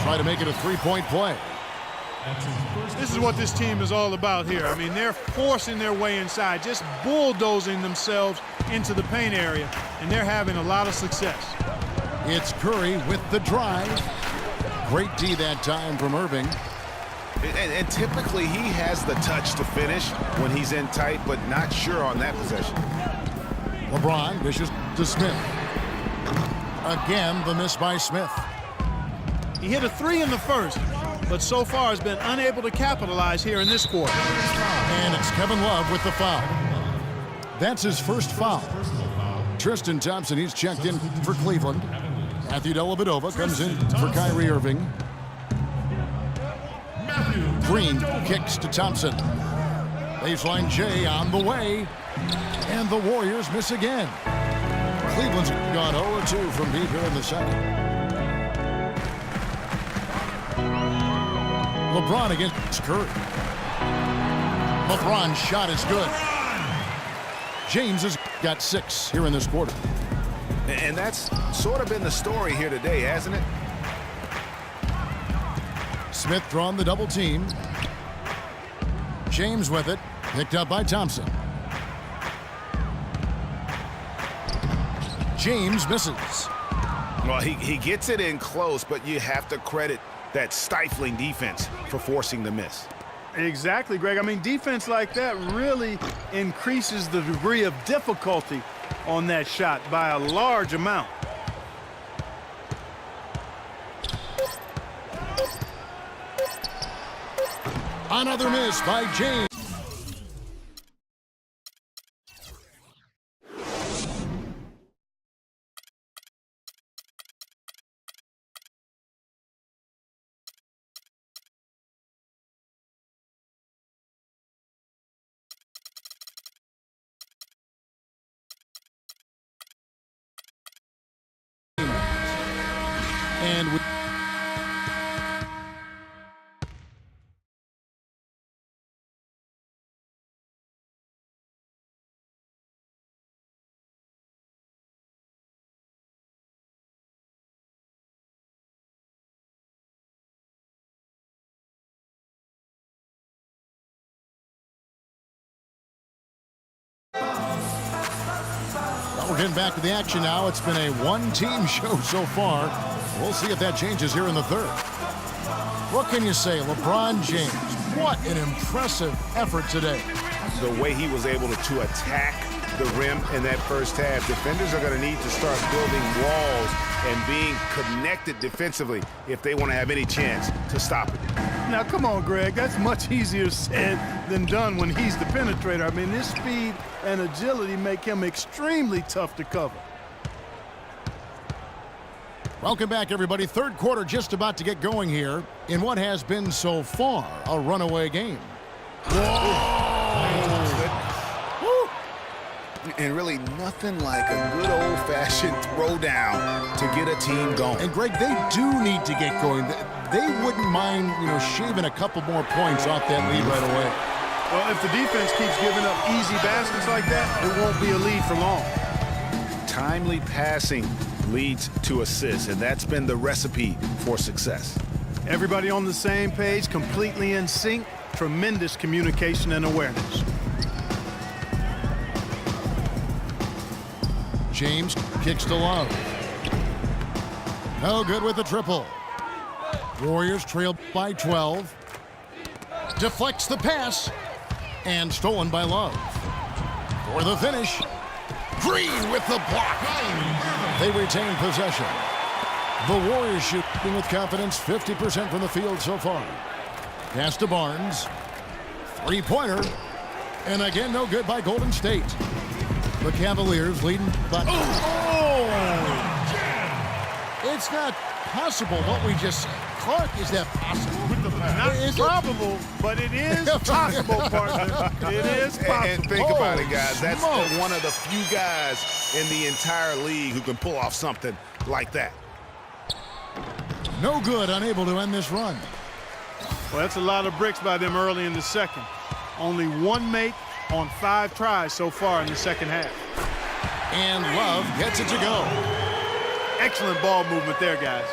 try to make it a three-point play. This is what this team is all about here. I mean, they're forcing their way inside, just bulldozing themselves into the paint area, and they're having a lot of success. It's Curry with the drive. Great D that time from Irving. And typically he has the touch to finish when he's in tight, but not sure on that possession. LeBron dishes to Smith. Again, the miss by Smith. He hit a three in the first, but so far has been unable to capitalize here in this quarter. And it's Kevin Love with the foul. That's his first foul. Tristan Thompson, he's checked in for Cleveland. Matthew Dellavedova comes in for Kyrie Irving. Green kicks to Thompson. Baseline J on the way. And the Warriors miss again. Cleveland's gone 0-2 from deep here in the second. LeBron against Curry. LeBron's shot is good. James has got 6 here in this quarter. And that's sort of been the story here today, hasn't it? Smith drawn the double team. James with it. Picked up by Thompson. James misses. Well, he gets it in close, but you have to credit that stifling defense for forcing the miss. Exactly, Greg. I mean, defense like that really increases the degree of difficulty on that shot by a large amount. Another miss by James. And with we're getting back to the action now. It's been a one-team show so far. We'll see if that changes here in the third. What can you say? LeBron James, what an impressive effort today. The way he was able to attack the rim in that first half. Defenders are going to need to start building walls and being connected defensively if they want to have any chance to stop it. Now, come on, Greg. That's much easier said than done when he's the penetrator. I mean, his speed and agility make him extremely tough to cover. Welcome back, everybody. Third quarter just about to get going here in what has been so far a runaway game. And really nothing like a good old-fashioned throwdown to get a team going. And, Greg, they do need to get going. They wouldn't mind, shaving a couple more points off that lead right away. Well, if the defense keeps giving up easy baskets like that, it won't be a lead for long. Timely passing leads to assists, and that's been the recipe for success. Everybody on the same page, completely in sync, tremendous communication and awareness. James kicks to Love. No good with the triple. Warriors trail by 12. Deflects the pass. And stolen by Love. For the finish. Green with the block. They retain possession. The Warriors shooting with confidence, 50% from the field so far. Pass to Barnes. Three-pointer. And again, no good by Golden State. The Cavaliers leading by... Oh! It's not possible what we just said. Clark, is that possible? Not probable, but it is possible, partner. It is possible. And think about it, guys. That's smokes. one of the few guys in the entire league who can pull off something like that. No good, unable to end this run. Well, that's a lot of bricks by them early in the second. Only one make on 5 tries so far in the second half. And Love gets it to go. Excellent ball movement there, guys.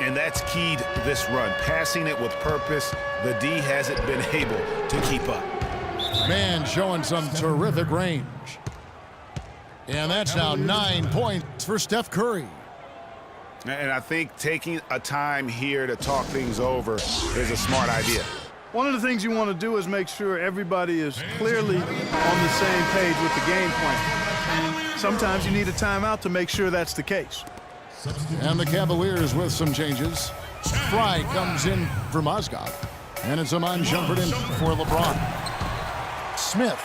And that's keyed this run. Passing it with purpose, the D hasn't been able to keep up. Man showing some terrific range. And that's now 9 points for Steph Curry. And I think taking a time here to talk things over is a smart idea. One of the things you want to do is make sure everybody is clearly on the same page with the game plan. And sometimes you need a timeout to make sure that's the case. And the Cavaliers with some changes. Fry comes in for Mozgov. And it's Iman Shumpert in for LeBron. Smith.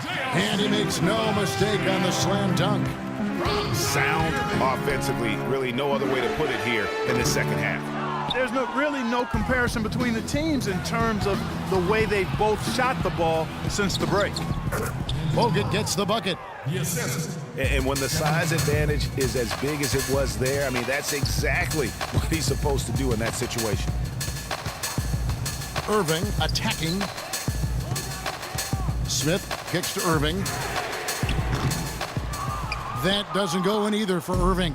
And he makes no mistake on the slam dunk. Sound offensively, really no other way to put it here in the second half. There's really no comparison between the teams in terms of the way they've both shot the ball since the break. Bogut gets the bucket. And when the size advantage is as big as it was there, I mean, that's exactly what he's supposed to do in that situation. Irving attacking. Smith kicks to Irving. That doesn't go in either for Irving.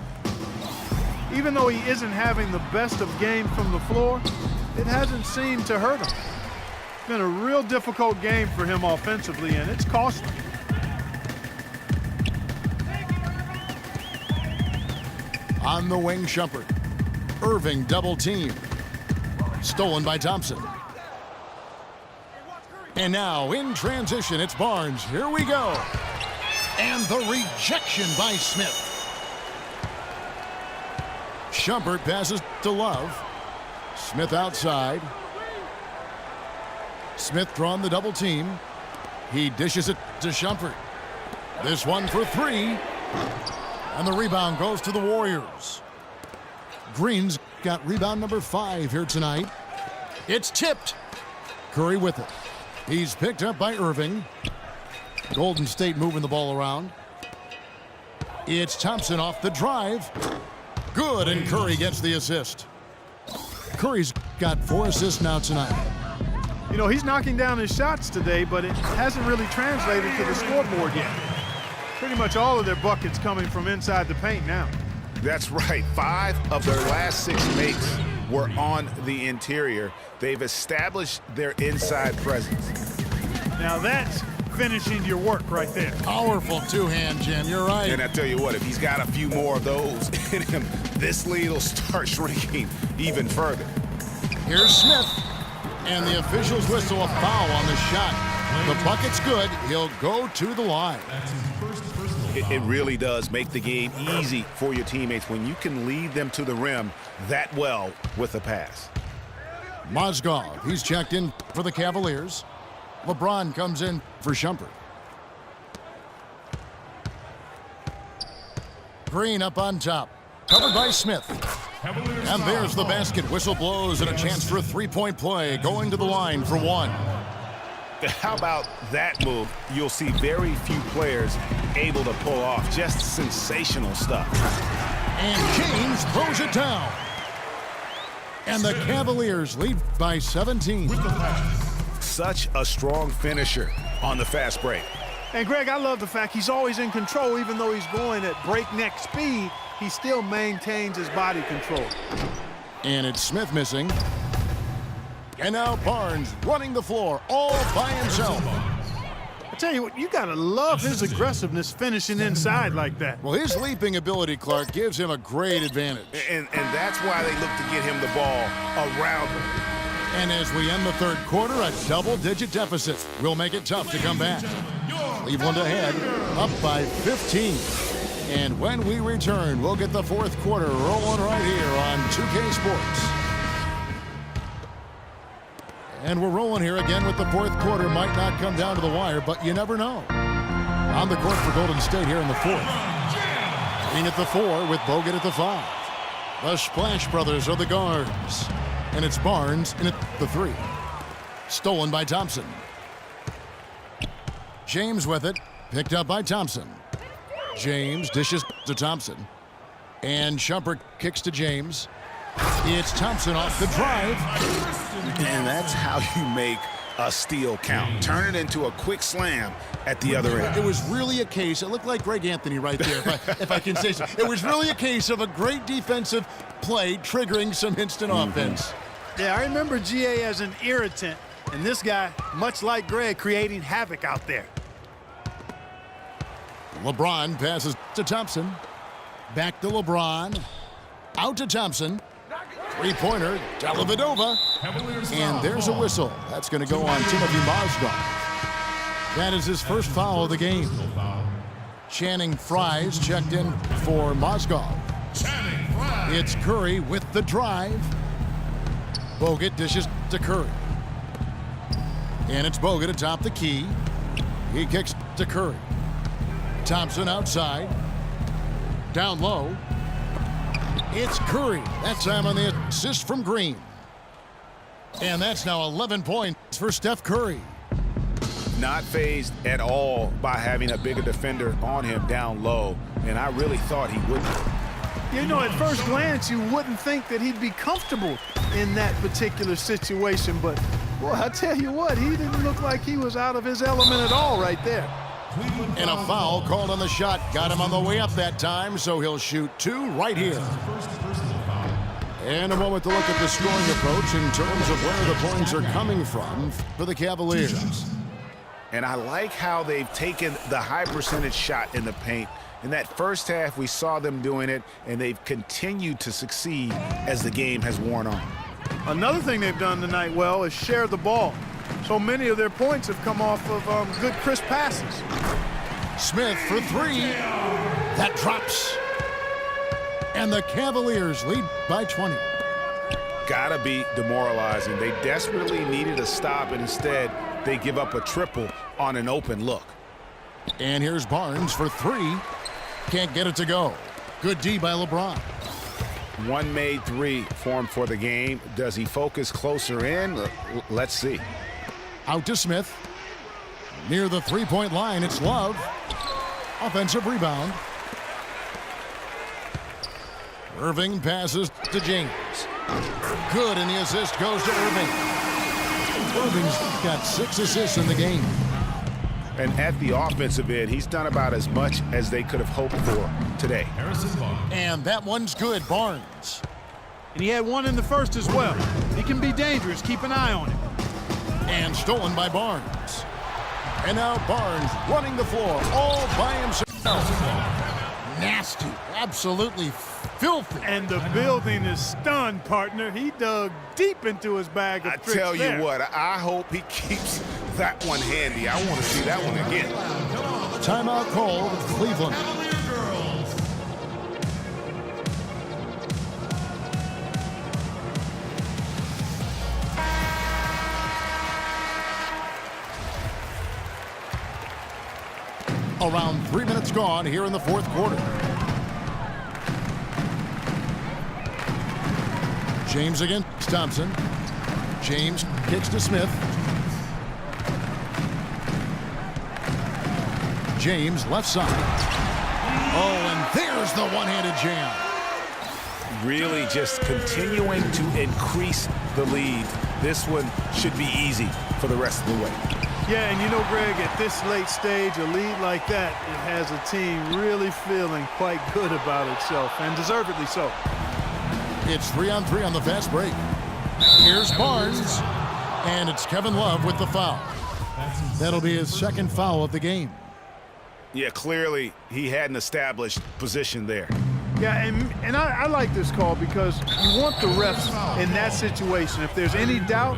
Even though he isn't having the best of games from the floor, it hasn't seemed to hurt him. It's been a real difficult game for him offensively, and it's costly. On the wing, Shumpert. Irving double team. Stolen by Thompson. And now in transition, it's Barnes. Here we go. And the rejection by Smith. Shumpert passes to Love. Smith outside. Smith drawn the double team. He dishes it to Shumpert. This one for three. And the rebound goes to the Warriors. Green's got rebound number 5 here tonight. It's tipped. Curry with it. He's picked up by Irving. Golden State moving the ball around. It's Thompson off the drive. Good, and Curry gets the assist. Curry's got 4 assists now tonight. You know, he's knocking down his shots today, but it hasn't really translated to the scoreboard yet. Pretty much all of their buckets coming from inside the paint now. That's right. 5 of their last 6 makes were on the interior. They've established their inside presence. Now that's finishing your work right there. Powerful two-hand jam, you're right. And I tell you what, if he's got a few more of those in him, this lead will start shrinking even further. Here's Smith. And the officials whistle a foul on the shot. The bucket's good. He'll go to the line. It really does make the game easy for your teammates when you can lead them to the rim that well with a pass. Mozgov, he's checked in for the Cavaliers. LeBron comes in for Shumpert. Green up on top. Covered by Smith. And there's the basket. Whistle blows and a chance for a three-point play. Going to the line for 1. How about that move? You'll see very few players able to pull off just sensational stuff. And James throws it down. And the Cavaliers lead by 17. Such a strong finisher on the fast break. And Greg, I love the fact he's always in control. Even though he's going at breakneck speed, he still maintains his body control. And it's Smith missing. And now Barnes running the floor all by himself. I tell you what, you gotta love his aggressiveness finishing inside like that. Well, his leaping ability, Clark, gives him a great advantage. And that's why they look to get him the ball around him. And as we end the third quarter, a double-digit deficit will make it tough to come back. Cleveland ahead, up by 15. And when we return, we'll get the fourth quarter rolling right here on 2K Sports. And we're rolling here again with the fourth quarter. Might not come down to the wire, but you never know. On the court for Golden State here in the fourth. Green at the 4 with Bogut at the 5. The Splash Brothers are the guards. And it's Barnes in at the 3. Stolen by Thompson. James with it. Picked up by Thompson. James dishes to Thompson. And Shumpert kicks to James. It's Thompson off the drive. And that's how you make a steal count. Turn it into a quick slam at the other end. It was really a case, it looked like Greg Anthony right there, if I can say so. It was really a case of a great defensive play triggering some instant offense. Yeah, I remember GA as an irritant, and this guy, much like Greg, creating havoc out there. LeBron passes to Thompson. Back to LeBron. Out to Thompson. Three-pointer, Dellavedova. And there's a whistle. That's going to go on Timothy Mozgov. That is his first foul of the game. Channing Frye's checked in for Mozgov. It's Curry with the drive. Bogut dishes to Curry. And it's Bogut atop the key. He kicks to Curry. Thompson outside. Down low. It's Curry. That time on the assist from Green. And that's now 11 points for Steph Curry. Not fazed at all by having a bigger defender on him down low. And I really thought he wouldn't. You know, at first glance, you wouldn't think that he'd be comfortable in that particular situation. But, boy, I tell you what, he didn't look like he was out of his element at all right there. And a foul called on the shot. Got him on the way up that time, so he'll shoot two right here. And a moment to look at the scoring approach in terms of where the points are coming from for the Cavaliers. And I like how they've taken the high percentage shot in the paint. In that first half, we saw them doing it, and they've continued to succeed as the game has worn on. Another thing they've done tonight well is share the ball. So many of their points have come off of good, crisp passes. Smith for three. That drops. And the Cavaliers lead by 20. Gotta be demoralizing. They desperately needed a stop, and instead they give up a triple on an open look. And here's Barnes for three. Can't get it to go. Good D by LeBron. One made three for him for the game. Does he focus closer in? Let's see. Out to Smith. Near the three-point line, it's Love. Offensive rebound. Irving passes to James. Good, and the assist goes to Irving. Irving's got 6 assists in the game. And at the offensive end, he's done about as much as they could have hoped for today. And that one's good, Barnes. And he had one in the first as well. He can be dangerous. Keep an eye on him. And stolen by Barnes. And now Barnes running the floor all by himself. Nasty. Absolutely filthy. And the building is stunned, partner. He dug deep into his bag of tricks. I tell you what, I hope he keeps that one handy. I want to see that one again. Timeout called Cleveland. Around 3 minutes gone here in the fourth quarter. James against Thompson. James kicks to Smith. James left side. Oh, and there's the one-handed jam. Really just continuing to increase the lead. This one should be easy for the rest of the way. Yeah, and you know, Greg, at this late stage, a lead like that, it has a team really feeling quite good about itself, and deservedly so. It's 3-on-3 on the fast break. Here's Barnes, and it's Kevin Love with the foul. That'll be his second foul of the game. Yeah, clearly he had an established position there. Yeah, and I like this call because you want the refs in that situation. If there's any doubt,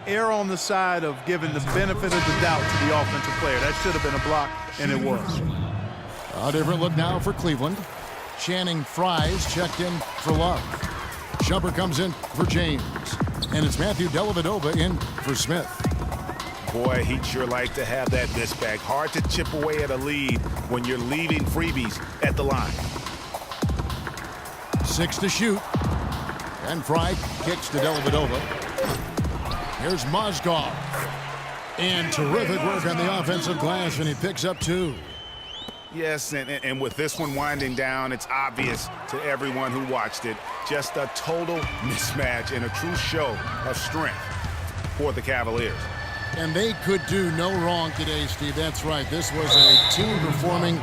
err on the side of giving the benefit of the doubt to the offensive player. That should have been a block, and it was. A different look now for Cleveland. Channing Frye's checked in for Love. Jumper comes in for James. And it's Matthew Dellavedova in for Smith. Boy, he'd sure like to have that miss back. Hard to chip away at a lead when you're leaving freebies at the line. 6 to shoot. And Frye kicks to Dellavedova. Here's Mozgov. And terrific work on the offensive glass, and he picks up 2. Yes, and with this one winding down, it's obvious to everyone who watched it. Just a total mismatch and a true show of strength for the Cavaliers. And they could do no wrong today, Steve. That's right. This was a team performing